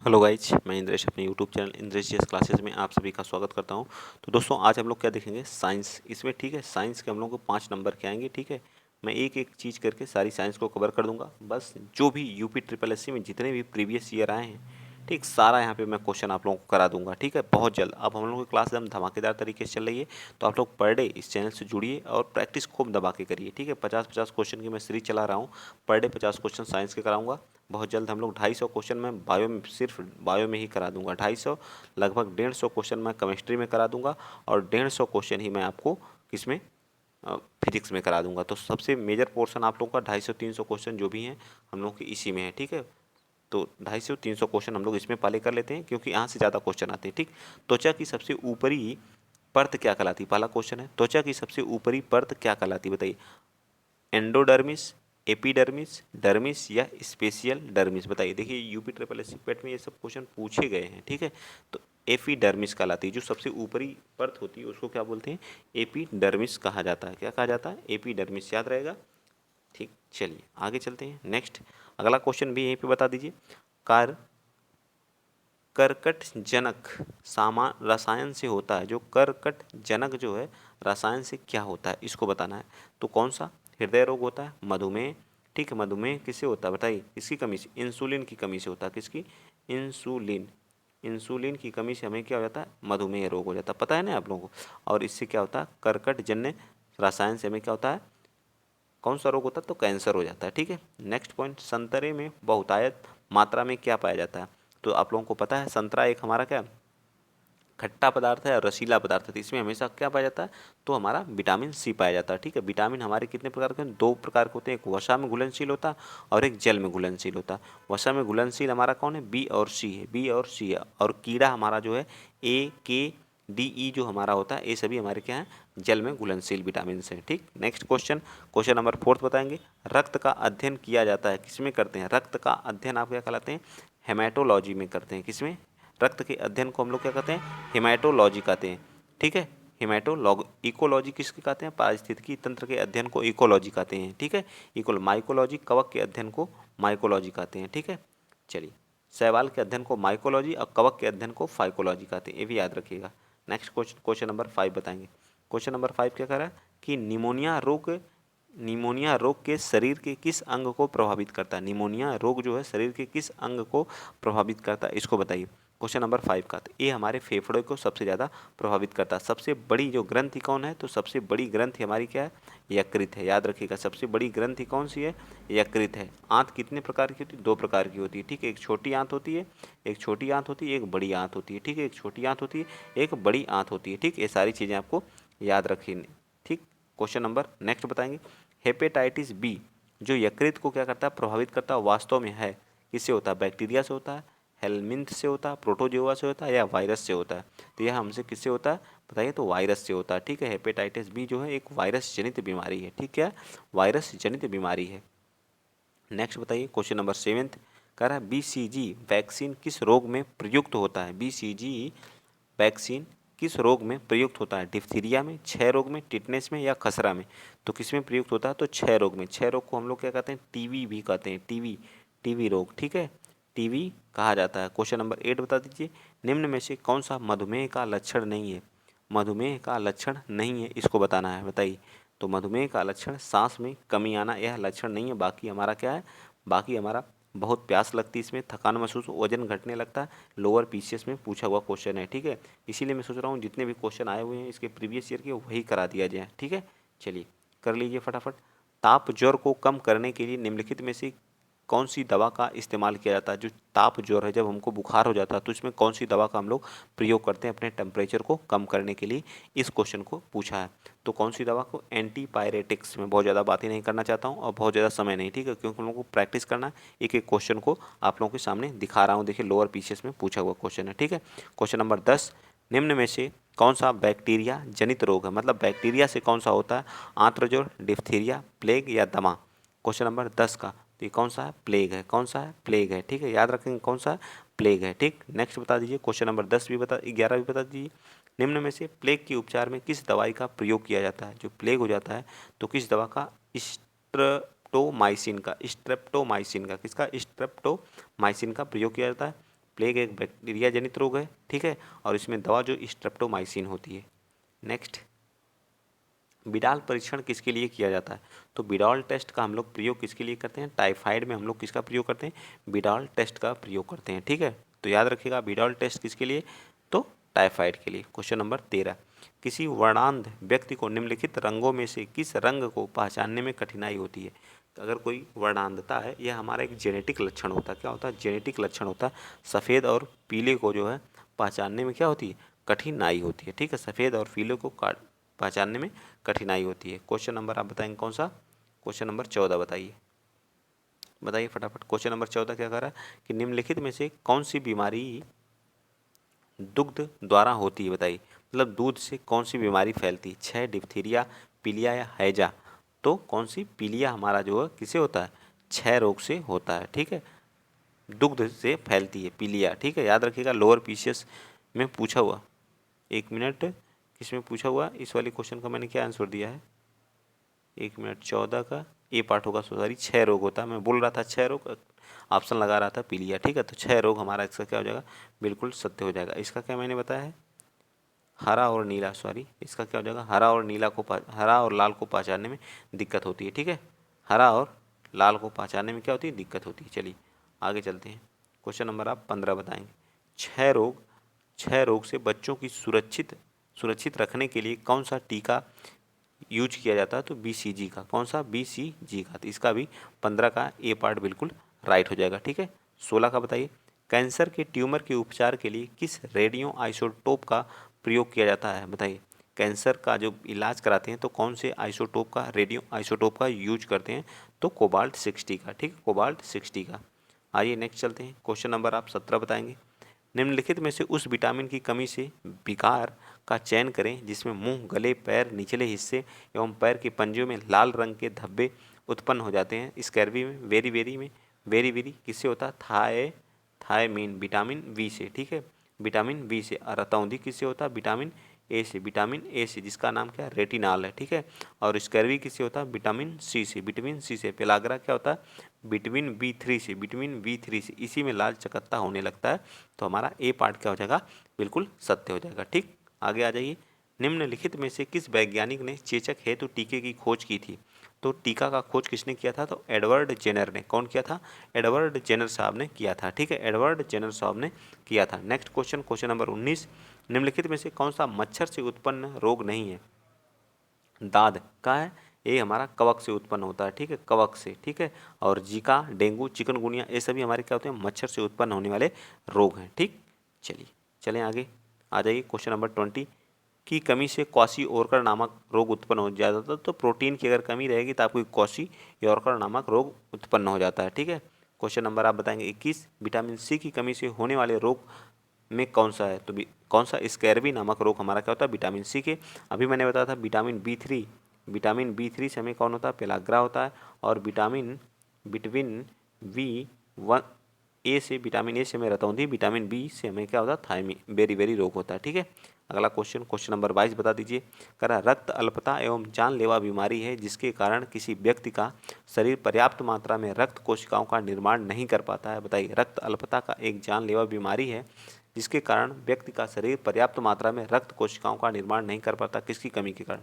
Hello guys, मैं इंद्रेश अपने YouTube channel Indresh GS classes में आप सभी का स्वागत करता हूं। तो दोस्तों आज हम लोग क्या देखेंगे, साइंस। इसमें ठीक है, साइंस के हम लोग को 5 नंबर के आएंगे। ठीक है, मैं एक एक चीज़ करके सारी साइंस को कवर कर दूंगा। बस जो भी यूपी ट्रिपल एससी में जितने भी प्रीवियस ईयर आए हैं, ठीक, सारा यहाँ पे मैं क्वेश्चन आप लोगों को करा दूंगा। ठीक है, बहुत जल्द। अब हम लोग की क्लास एकदम धमाकेदार तरीके से चल रही है, तो आप लोग पर डे इस चैनल से जुड़िए और प्रैक्टिस खूब दबा के करिए। ठीक है, 50-50 क्वेश्चन की मैं सीरीज चला रहा हूँ। पर डे 50 क्वेश्चन साइंस के कराऊंगा। बहुत जल्द हम लोग 250 क्वेश्चन मैं बायो में, सिर्फ बायो में ही करा दूंगा। 250, लगभग 150 क्वेश्चन मैं केमिस्ट्री में करा दूंगा और 150 क्वेश्चन ही मैं आपको किसमें, फिजिक्स में करा दूंगा। तो सबसे मेजर पोर्शन आप लोगों का 250-300 क्वेश्चन जो भी हैं हम लोग के इसी में है। ठीक है, तो 250-300 क्वेश्चन हम लोग इसमें पहले कर लेते हैं, क्योंकि यहाँ से ज़्यादा क्वेश्चन आते हैं। ठीक, त्वचा की सबसे ऊपरी परत क्या कहलाती है? पहला क्वेश्चन है, त्वचा की सबसे ऊपरी परत क्या कहलाती है? बताइए। एंडोडर्मिस, एपिडर्मिस, डर्मिस या स्पेशियल डर्मिस? बताइए। देखिए, यूपी ट्रिपल एससी पेट में ये सब क्वेश्चन पूछे गए हैं। ठीक है, तो एपिडर्मिस कहलाती है, जो सबसे ऊपरी परत होती है उसको क्या बोलते हैं? एपिडर्मिस कहा जाता है। क्या कहा जाता है? एपिडर्मिस। याद रहेगा। ठीक, चलिए आगे चलते हैं। नेक्स्ट, अगला क्वेश्चन भी यहीं पे बता दीजिए। कार कर्कट जनक सामान रसायन से होता है। जो कर्कट जनक जो है रसायन से क्या होता है, इसको बताना है। तो कौन सा? हृदय रोग होता है, मधुमेह। ठीक है, मधुमेह किससे होता है बताइए? किसकी कमी से? इंसुलिन की कमी से होता है। किसकी? इंसुलिन। इंसुलिन की कमी से हमें क्या हो जाता है? मधुमेह रोग हो जाता है। पता है ना आप लोगों को? और इससे क्या होता है? कर्कट जन्य रसायन से हमें क्या होता है? कौन सा रोग होता है? तो कैंसर हो जाता है। ठीक है, नेक्स्ट पॉइंट, संतरे में बहुतायत मात्रा में क्या पाया जाता है? तो आप लोगों को पता है, संतरा एक हमारा क्या खट्टा पदार्थ है और रसीला पदार्थ है, तो इसमें हमेशा क्या पाया जाता है? तो हमारा विटामिन सी पाया जाता है। ठीक है, विटामिन हमारे कितने प्रकार के हैं? 2 प्रकार के होते हैं। एक वसा में घुलनशील होता है और एक जल में घुलनशील होता है। वसा में घुलनशील हमारा कौन है? बी और सी है। बी और सी है। और कीड़ा हमारा जो है ए के डी ई जो हमारा होता है, ये सभी हमारे क्या है? जल में घुलनशील विटामिन से। ठीक, नेक्स्ट क्वेश्चन, क्वेश्चन नंबर 4 बताएंगे। रक्त का अध्ययन किया जाता है, किसमें करते हैं? रक्त का अध्ययन आप क्या कहलाते हैं? हेमेटोलॉजी में करते हैं। किसमें? रक्त के अध्ययन को हम लोग क्या कहते हैं? हेमेटोलॉजी कहते हैं। ठीक है, हेमेटोलॉग इकोलॉजी किसकी कहते हैं? पारिस्थितिकी तंत्र के अध्ययन को इकोलॉजी कहते हैं। ठीक है, इको माइकोलॉजी, कवक के अध्ययन को माइकोलॉजी कहते हैं। ठीक है, चलिए, शैवाल के अध्ययन को माइकोलॉजी और कवक के अध्ययन को फाइकोलॉजी कहते हैं, ये भी याद रखिएगा। नेक्स्ट क्वेश्चन, क्वेश्चन नंबर 5 बताएंगे। क्वेश्चन नंबर 5 क्या कह रहा है कि निमोनिया रोग के शरीर के किस अंग को प्रभावित करता है? निमोनिया रोग जो है शरीर के किस अंग को प्रभावित करता है, इसको बताइए। क्वेश्चन नंबर 5 का, तो ये हमारे फेफड़े को सबसे ज़्यादा प्रभावित करता है। सबसे बड़ी जो ग्रंथि कौन है? तो सबसे बड़ी ग्रंथि हमारी क्या है? यकृत है। याद रखिएगा, सबसे बड़ी ग्रंथि कौन सी है? यकृत है। आंत कितने प्रकार की होती है? 2 प्रकार की होती है। ठीक है, एक छोटी आंत होती है, एक छोटी आंत होती है, एक बड़ी आंत होती है। ठीक है, एक छोटी आंत होती है, एक बड़ी आंत होती है। ठीक, ये सारी चीज़ें आपको याद रखनी। ठीक, क्वेश्चन नंबर नेक्स्ट बताएंगे। हेपेटाइटिस बी जो यकृत को क्या करता है? प्रभावित करता है, वास्तव में है किससे होता है? बैक्टीरिया से होता है, हेलमिंथ से होता है, प्रोटोजोआ से होता है, या वायरस से होता है? तो यह हमसे किससे होता है बताइए? तो वायरस से होता है। ठीक है, हेपेटाइटिस बी जो है एक वायरस जनित बीमारी है। ठीक है, वायरस जनित बीमारी है। नेक्स्ट बताइए, क्वेश्चन नंबर 7 कह रहा है बीसीजी वैक्सीन किस रोग में प्रयुक्त होता है? बीसीजी वैक्सीन किस रोग में प्रयुक्त होता है? डिप्थीरिया में, क्षय रोग में, टिटनेस में, या खसरा में? तो किस में प्रयुक्त होता है? तो क्षय रोग में। क्षय रोग को हम लोग क्या कहते हैं? टीवी भी कहते हैं। टीवी, टीवी रोग। ठीक है, टीवी कहा जाता है। क्वेश्चन नंबर 8 बता दीजिए। निम्न में से कौन सा मधुमेह का लक्षण नहीं है? मधुमेह का लक्षण नहीं है, इसको बताना है। बताइए। तो मधुमेह का लक्षण सांस में कमी आना, यह लक्षण नहीं है। बाकी हमारा क्या है? बाकी हमारा बहुत प्यास लगती है, इसमें थकान महसूस, वजन घटने लगता है, लोअर पीसीएस में पूछा हुआ क्वेश्चन है। ठीक है, इसीलिए मैं सोच रहा हूँ जितने भी क्वेश्चन आए हुए हैं इसके प्रीवियस ईयर के वही करा दिया जाए। ठीक है, चलिए कर लीजिए फटाफट। ताप ज्वर को कम करने के लिए निम्नलिखित में से कौन सी दवा का इस्तेमाल किया जाता है? जो ताप ज्वर है, जब हमको बुखार हो जाता है, तो इसमें कौन सी दवा का हम लोग प्रयोग करते हैं अपने टेम्परेचर को कम करने के लिए? इस क्वेश्चन को पूछा है। तो कौन सी दवा को? एंटीपायरेटिक्स। में बहुत ज़्यादा बातें नहीं करना चाहता हूँ और बहुत ज़्यादा समय नहीं। ठीक है, क्योंकि हम लोग को प्रैक्टिस करना है। एक एक क्वेश्चन को आप लोगों के सामने दिखा रहा हूँ। देखिए, लोअर पीसीएस में पूछा हुआ क्वेश्चन है। ठीक है, क्वेश्चन नंबर 10, निम्न में से कौन सा बैक्टीरिया जनित रोग है? मतलब बैक्टीरिया से कौन सा होता है? आंत्रजोर, डिप्थीरिया, प्लेग, या दमा? क्वेश्चन नंबर 10 का, तो ये कौन सा है? प्लेग है। कौन सा है? प्लेग है। ठीक है, याद रखेंगे कौन सा है? प्लेग है। ठीक, नेक्स्ट बता दीजिए। क्वेश्चन नंबर 10 भी बता, 11 भी बता दीजिए। निम्न में से प्लेग के उपचार में किस दवाई का प्रयोग किया जाता है? जो प्लेग हो जाता है तो किस दवा का? स्ट्रेप्टोमाइसिन का। स्ट्रेप्टोमाइसिन का। किसका? स्ट्रेप्टोमाइसिन का प्रयोग किया जाता है। प्लेग एक बैक्टीरिया जनित रोग है, ठीक है, और इसमें दवा जो स्ट्रेप्टोमाइसिन होती है। नेक्स्ट, बिडाल परीक्षण किसके लिए किया जाता है? तो बिडाल टेस्ट का हम लोग प्रयोग किसके लिए करते हैं? टाइफाइड में हम लोग किसका प्रयोग करते हैं? बिडाल टेस्ट का प्रयोग करते हैं, ठीक है। तो याद रखिएगा बिडाल टेस्ट किसके लिए? तो टाइफाइड के लिए। क्वेश्चन नंबर 13, किसी वर्णांध व्यक्ति को निम्नलिखित रंगों में से किस रंग को पहचानने में कठिनाई होती है? तो अगर कोई वर्णांधता है, यह हमारा एक जेनेटिक लक्षण होता है। क्या होता है? जेनेटिक लक्षण होता है। सफ़ेद और पीले को जो है पहचानने में क्या होती है? कठिनाई होती है, ठीक है। सफ़ेद और पीले को पहचानने में कठिनाई होती है। क्वेश्चन नंबर आप बताएंगे कौन सा? क्वेश्चन नंबर 14 बताइए, बताइए फटाफट। क्वेश्चन नंबर 14 क्या कह रहा है कि निम्नलिखित में से कौन सी बीमारी दुग्ध द्वारा होती है? बताइए, मतलब दूध से कौन सी बीमारी फैलती है? क्षय, डिप्थीरिया, पीलिया या हैजा? तो कौन सी? पीलिया हमारा जो है किसे होता है? क्षय रोग से होता है, ठीक है। दुग्ध से फैलती है पीलिया, ठीक है। याद रखिएगा, लोअर पीसीएस में पूछा हुआ, एक मिनट, किसमें पूछा हुआ? इस वाले क्वेश्चन का मैंने क्या आंसर दिया है? एक मिनट, 14 का ए पार्ट होगा, सॉरी, क्षय रोग होता है। मैं बोल रहा था क्षय रोग, ऑप्शन लगा रहा था पीलिया, ठीक है। तो क्षय रोग हमारा इसका क्या हो जाएगा? बिल्कुल सत्य हो जाएगा। इसका क्या मैंने बताया है? हरा और नीला, सॉरी, इसका क्या हो जाएगा? हरा और नीला को हरा और लाल को पहचानने में दिक्कत होती है, ठीक है। हरा और लाल को पहचानने में क्या होती है? दिक्कत होती है। चलिए आगे चलते हैं। क्वेश्चन नंबर आप 15 बताएंगे। क्षय रोग से बच्चों की सुरक्षित रखने के लिए कौन सा टीका यूज किया जाता है? तो BCG का। कौन सा? BCG का। तो इसका भी 15 का ए पार्ट बिल्कुल राइट हो जाएगा, ठीक है। 16 का बताइए, कैंसर के ट्यूमर के उपचार के लिए किस रेडियो आइसोटोप का प्रयोग किया जाता है? बताइए, कैंसर का जो इलाज कराते हैं तो कौन से आइसोटोप का, रेडियो आइसोटोप का यूज करते हैं? तो कोबाल्ट 60 का, ठीक है, कोबाल्ट 60 का। आइए नेक्स्ट चलते हैं। क्वेश्चन नंबर आप 17 बताएंगे। निम्नलिखित में से उस विटामिन की कमी से विकार का चयन करें जिसमें मुंह, गले, पैर, निचले हिस्से एवं पैर के पंजों में लाल रंग के धब्बे उत्पन्न हो जाते हैं। स्कैर्वी में, वेरी वेरी किससे होता है? थायमीन, विटामिन बी से, ठीक है, विटामिन बी से। और रतौंधी किससे होता है? विटामिन ए से, विटामिन ए से, जिसका नाम क्या है? रेटिनॉल है, ठीक है। और स्कैर्वी किससे होता है? विटामिन सी से, विटामिन सी से। पेलाग्रा क्या होता है? विटामिन B3 से, विटामिन B3 से। इसी में लाल चकत्ता होने लगता है। तो हमारा ए पार्ट क्या हो जाएगा? बिल्कुल सत्य हो जाएगा, ठीक। आगे आ जाइए। निम्नलिखित में से किस वैज्ञानिक ने चेचक हेतु टीके की खोज की थी? तो टीका का खोज किसने किया था? तो एडवर्ड जेनर ने। कौन किया था? एडवर्ड जेनर साहब ने किया था, ठीक है, एडवर्ड जेनर साहब ने किया था। नेक्स्ट क्वेश्चन, क्वेश्चन नंबर 19, निम्नलिखित में से कौन सा मच्छर से उत्पन्न रोग नहीं है? दाद का है, ये हमारा कवक से उत्पन्न होता है, ठीक है, कवक से, ठीक है। और जीका, डेंगू, चिकनगुनिया, ये सभी हमारे क्या होते हैं? मच्छर से उत्पन्न होने वाले रोग हैं, ठीक। चलिए चलें आगे, आ जाइए। क्वेश्चन नंबर 20, की कमी से क्वाशी-ओरकर नामक रोग उत्पन्न हो जाता है। तो प्रोटीन की अगर कमी रहेगी तो आपको क्वाशी-ओरकर नामक रोग उत्पन्न हो जाता है, ठीक है। क्वेश्चन नंबर आप बताएंगे 21, विटामिन सी की कमी से होने वाले रोग में कौन सा है? तो कौन सा? स्कैर्वी नामक रोग हमारा क्या होता है? विटामिन सी के। अभी मैंने बताया था विटामिन बी थ्री से हमें कौन होता है? पेलाग्रा होता है। और विटामिन B1 ए से, विटामिन ए से हमें रतौंधी, विटामिन बी से हमें क्या होता है? थायमी, बेरी बेरी रोग होता है, ठीक है। अगला क्वेश्चन, क्वेश्चन नंबर 22 बता दीजिए। कह रहा रक्त अल्पता एवं जानलेवा बीमारी है जिसके कारण किसी व्यक्ति का शरीर पर्याप्त मात्रा में रक्त कोशिकाओं का निर्माण नहीं कर पाता है। बताइए, रक्त अल्पता का एक जानलेवा बीमारी है जिसके कारण व्यक्ति का शरीर पर्याप्त मात्रा में रक्त कोशिकाओं का निर्माण नहीं कर पाता, किसकी कमी के कारण?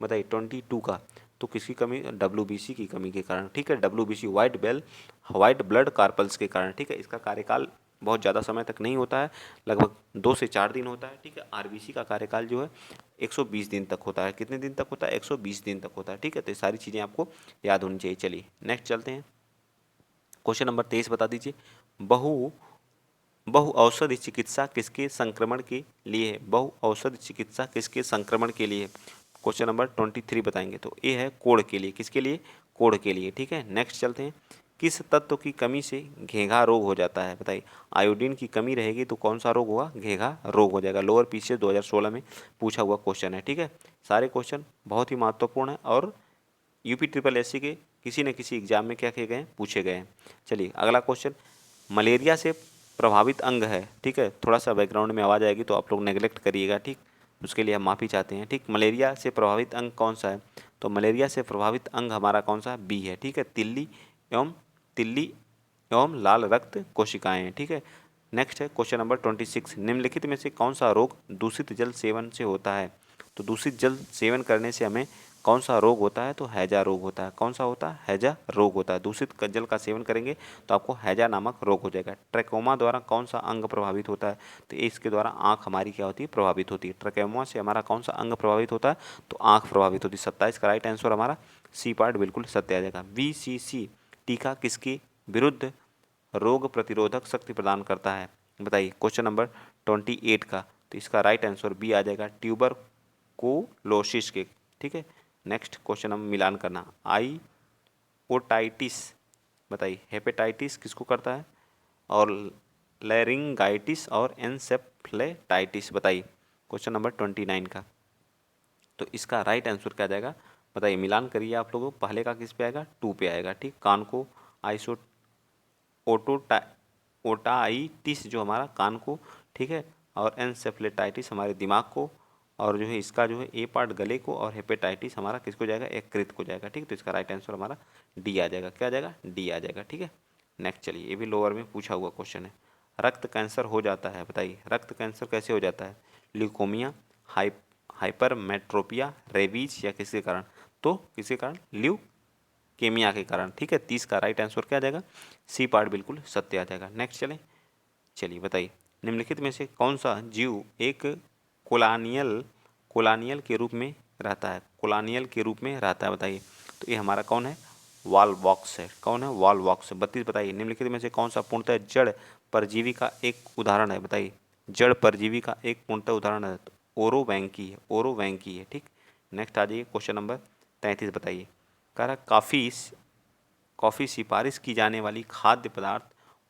बताइए 22 का। तो किसकी कमी? WBC की कमी के कारण, ठीक है। WBC व्हाइट ब्लड कार्पल्स के कारण, ठीक है। इसका कार्यकाल बहुत ज़्यादा समय तक नहीं होता है, लगभग 2 से 4 दिन होता है, ठीक है। RBC का कार्यकाल जो है 120 दिन तक होता है। कितने दिन तक होता है? 120 दिन तक होता है, ठीक है। तो ये सारी चीज़ें आपको याद होनी चाहिए। चलिए नेक्स्ट चलते हैं। क्वेश्चन नंबर 23 बता दीजिए। बहु बहु औषधि चिकित्सा किसके संक्रमण के लिए है? बहु औषधि चिकित्सा किसके संक्रमण के लिए? क्वेश्चन नंबर 23 बताएंगे। तो ये है कोढ़ के लिए, किसके लिए? कोढ़ के लिए, ठीक है। नेक्स्ट चलते हैं। किस तत्व की कमी से घेंघा रोग हो जाता है? बताइए, आयोडीन की कमी रहेगी तो कौन सा रोग होगा? घेंघा रोग हो जाएगा। लोअर पीसीएस 2016 में पूछा हुआ क्वेश्चन है, ठीक है। सारे क्वेश्चन बहुत ही महत्वपूर्ण है और UP SSC के किसी न किसी एग्जाम में क्या किए गए हैं? पूछे गए हैं। चलिए अगला क्वेश्चन, मलेरिया से प्रभावित अंग है, ठीक है। थोड़ा सा बैकग्राउंड में आवाज़ आएगी तो आप लोग नेगलेक्ट करिएगा, ठीक, उसके लिए हम माफ़ी चाहते हैं, ठीक। मलेरिया से प्रभावित अंग कौन सा है? तो मलेरिया से प्रभावित अंग हमारा कौन सा? बी है, ठीक है। तिल्ली एवं लाल रक्त कोशिकाएं हैं, ठीक है। नेक्स्ट है क्वेश्चन नंबर 26, निम्नलिखित में से कौन सा रोग दूषित जल सेवन से होता है। तो दूषित जल सेवन करने से हमें कौन सा रोग होता है, तो हैजा रोग होता है। कौन सा होता है, हैजा रोग होता है। दूषित जल का सेवन करेंगे तो आपको हैजा नामक रोग हो जाएगा। ट्रैकोमा द्वारा कौन सा अंग प्रभावित होता है, तो इसके द्वारा आंख हमारी क्या होती है, प्रभावित होती है। ट्रैकोमा से हमारा कौन सा अंग प्रभावित होता है, तो आंख प्रभावित होती है। 27 का राइट आंसर हमारा सी पार्ट बिल्कुल सत्य आ जाएगा। VCC टीका किसके विरुद्ध रोग प्रतिरोधक शक्ति प्रदान करता है, बताइए क्वेश्चन नंबर 28 का। तो इसका राइट आंसर बी आ जाएगा, ट्यूबरकुलोसिस के। ठीक है, नेक्स्ट क्वेश्चन हम मिलान करना। आइओटाइटिस, बताइए हेपेटाइटिस किसको करता है, और लैरिंगाइटिस और एनसेफ्लेटाइटिस, बताइए क्वेश्चन नंबर 29 का। तो इसका राइट आंसर क्या आ जाएगा, बताइए मिलान करिए आप लोगों। पहले का किस पे आएगा, 2 पे आएगा। ठीक, कान को आइसो ओटाइटिस जो हमारा कान को, ठीक है, और एनसेफ्लेटाइटिस हमारे दिमाग को, और जो है इसका जो है ए पार्ट गले को, और हेपेटाइटिस हमारा किसको जाएगा, यकृत को जाएगा। ठीक, तो इसका राइट आंसर हमारा डी आ जाएगा। क्या आ जाएगा, डी आ जाएगा। ठीक है, नेक्स्ट चलिए, ये भी लोअर में पूछा हुआ क्वेश्चन है। रक्त कैंसर हो जाता है, बताइए रक्त कैंसर कैसे हो जाता है, ल्यूकोमिया, हाइपरमेट्रोपिया, रेबीज या किसके कारण, तो किसके कारण, ल्यूकेमिया के कारण। ठीक है, 30 का राइट आंसर क्या आ जाएगा, सी पार्ट बिल्कुल सत्य आ जाएगा। नेक्स्ट चलिए बताइए, निम्नलिखित में से कौन सा जीव एक कोलानियल के रूप में रहता है, कोलानियल के रूप में रहता है, बताइए। तो ये हमारा कौन है, वॉल बॉक्स है। कौन है, वॉल बॉक्स। 32 बताइए, निम्नलिखित में से कौन सा पूर्णतः जड़ परजीवी का एक उदाहरण है, बताइए जड़ परजीवी का एक पूर्णतः उदाहरण है, तो ओरोवैंकी है, ओरोवैंकी है। ठीक, नेक्स्ट आ जाइए क्वेश्चन नंबर 33, बताइए। कह रहा कॉफ़ी सिफारिश की जाने वाली खाद्य पदार्थ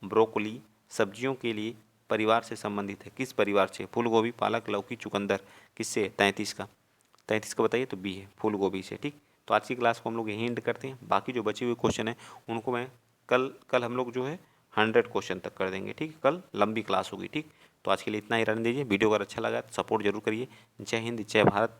ब्रोकोली सब्जियों के लिए परिवार से संबंधित है, किस परिवार से, फूल गोभी, पालक, लौकी, चुकंदर, किससे, 33 का बताइए, तो बी है, फूल गोभी से। ठीक, तो आज की क्लास को हम लोग यहीं एंड करते हैं। बाकी जो बचे हुए क्वेश्चन हैं उनको मैं कल हम लोग जो है 100 क्वेश्चन तक कर देंगे। ठीक, कल लंबी क्लास होगी। ठीक, तो आज के लिए इतना ही रहने दीजिए। वीडियो अगर अच्छा लगा तो सपोर्ट जरूर करिए। जय हिंद, जय भारत,